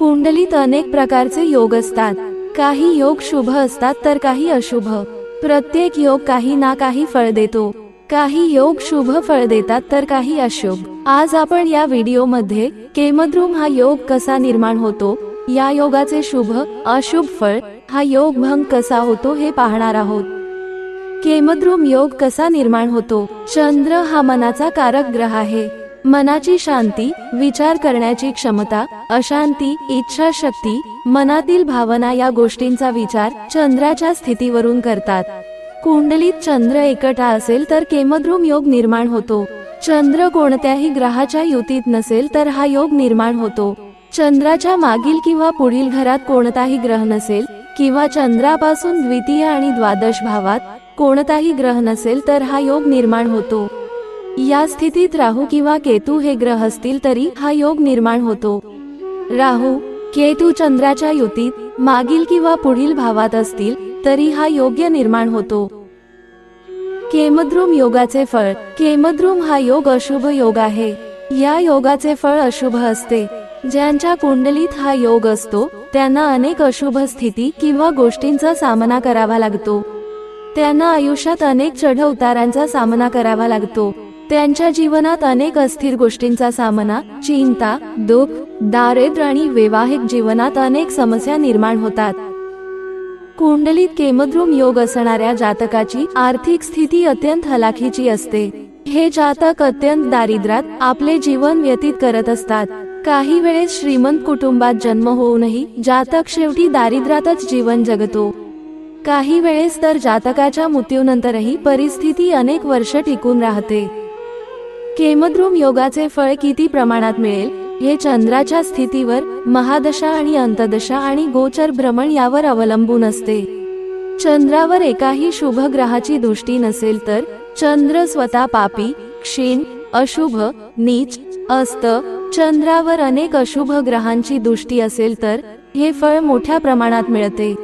कुंडलीत अनेक प्रकारचे योग असतात। काही योग शुभ असतात तर काही अशुभ। प्रत्येक योग काही ना काही फळ देतो। काही योग शुभ फळ देतात तर काही अशुभ। आज आपण या व्हिडिओमध्ये केमद्रुम हा योग कसा निर्माण होतो, या योगाचे शुभ अशुभ फळ, हा योग भंग कसा होतो हे पाहणार आहोत। केमद्रुम योग कसा निर्माण होतो। चंद्र हा मनाचा कारक ग्रह आहे। मनाची शांती, विचार करण्याची क्षमता, अशांती, इच्छाशक्ती, मनातील भावना या गोष्टींचा विचार चंद्राच्या स्थितीवरून करतात। कुंडलीत चंद्र एकटा असेल तर केमद्रुम योग निर्माण होतो। चंद्र कोणत्याही ग्रहाच्या युतीत नसेल तर हा योग निर्माण होतो। चंद्राच्या मागील किंवा पुढील घरात कोणताही ग्रह नसेल किंवा चंद्रापासून द्वितीय आणि द्वादश भावात कोणताही ग्रह नसेल तर हा योग निर्माण होतो। या स्थितीत राहू किंवा केतू हे ग्रह असतील तरी हा योग निर्माण होतो। राहू, केतू चंद्राच्या युतीत मागील किंवा पुढील भावात असतील तरी हा योग्य निर्माण होतो। केमद्रुम योगाचे फळ। केमद्रुम हा योग अशुभ योग आहे। या योगाचे फळ अशुभ असते। ज्यांच्या कुंडलीत हा योग असतो त्यांना अनेक अशुभ स्थिती किंवा गोष्टींचा सामना करावा लागतो। त्यांना आयुष्यात अनेक चढ-उतारांचा सामना करावा लागतो। त्यांच्या जीवनात अनेक अस्थिर गोष्टींचा सामना, चिंता, दुःख, दारिद्र्य आणि वैवाहिक जीवनात अनेक समस्या निर्माण होतात। कुंडलीत केमद्रुम योग असणाऱ्या जातकाची आर्थिक स्थिती अत्यंत हलाखीची असते। हे जातक अत्यंत दारिद्र्यात आपले जीवन व्यतीत करत असतात। काही वेळेस श्रीमंत कुटुंबात जन्म होऊनही जातक शेवटी दारिद्र्यातच जीवन जगतो। काही वेळेस तर जातकाच्या मृत्यूनंतरही परिस्थिती अनेक वर्ष टिकून राहते। केमद्रुम योगाचे फळ किती प्रमाणात मिळेल हे चंद्राच्या स्थितीवर, महादशा आणि अंतदशा आणि गोचर भ्रमण यावर अवलंबून असते। चंद्रावर एकाही शुभ ग्रहाची दृष्टी नसेल तर चंद्र स्वतः पापी, क्षीण, अशुभ, नीच अस्त। चंद्रावर अनेक अशुभ ग्रहांची दृष्टी असेल तर हे फळ मोठ्या प्रमाणात मिळते।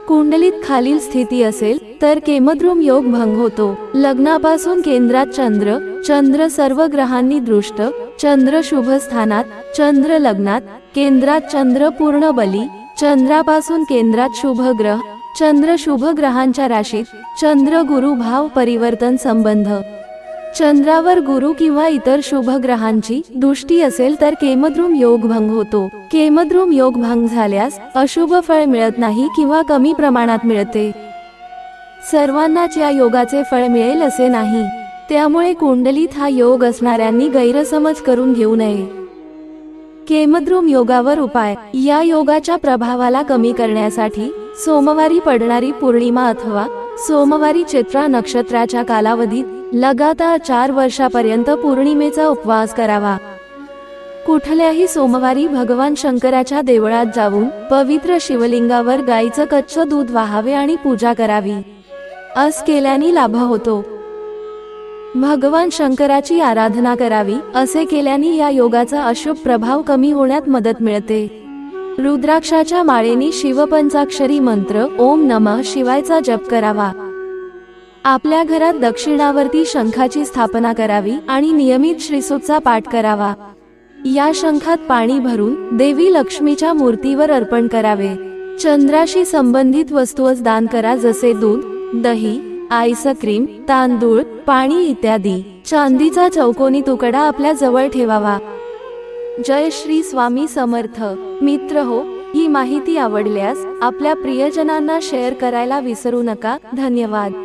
कुंडलीत खालील स्थिती असेल तर केमद्रुम योग भंग होतो। लग्नापासून केंद्रात चंद्र, चंद्र सर्व ग्रहांनी दृष्ट, चंद्र शुभ स्थानात, चंद्र लग्नात, केंद्रात चंद्र पूर्ण बली, चंद्रापासून केंद्रात शुभ ग्रह, चंद्र शुभ ग्रहांच्या राशीत, चंद्र गुरु भाव परिवर्तन संबंध, चंद्रावर गुरु किंवा इतर शुभ ग्रहांची दृष्टी असेल तर केमद्रुम योग भंग होतो। केमद्रुम योग भंग झाल्यास अशुभ फळ मिळत नाही किंवा कमी प्रमाणात मिळते। सर्वांनाच या योगाचे फळ मिळेल असे नाही, त्यामुळे कुंडलीत हा योग असणाऱ्यांनी गैरसमज करून घेऊ नये। केमद्रुम योगावर उपाय। या योगाच्या प्रभावाला कमी करण्यासाठी सोमवारी पडणारी पौर्णिमा अथवा सोमवारी चैत्र नक्षत्राच्या कालावधीत लगातार 4 वर्षापर्यंत पौर्णिमेचा उपवास करावा। कुठल्याही सोमवारी भगवान शंकराच्या देवळात जाऊन पवित्र शिवलिंगावर गाईचं कच्चं दूध वाहावे आणि पूजा करावी। अस केल्याने लाभ होतो। भगवान शंकराची आराधना करावी। असे केल्याने या योगाचा अशुभ प्रभाव कमी होण्यात मदत मिळते। रुद्राक्षाच्या माळेने शिवपंचाक्षरी मंत्र ओम नमः शिवायचा जप करावा। आपल्या घरात दक्षिणावर्ती शंखाची स्थापना करावी आणि नियमित श्रीसूक्तचा पाठ करावा। या शंखात पाणी भरून देवी लक्ष्मीच्या मूर्तीवर अर्पण करावे। चंद्राशी संबंधित वस्तूच दान करा, जसे दूध, दही, आईस्क्रीम, तांदूळ, पाणी इत्यादी। चांदीचा चौकोनी तुकडा आपल्या जवळ ठेवावा। जय श्री स्वामी समर्थ। मित्र हो, ही माहिती आवडल्यास आपल्या प्रियजनांना शेअर करायला विसरू नका। धन्यवाद।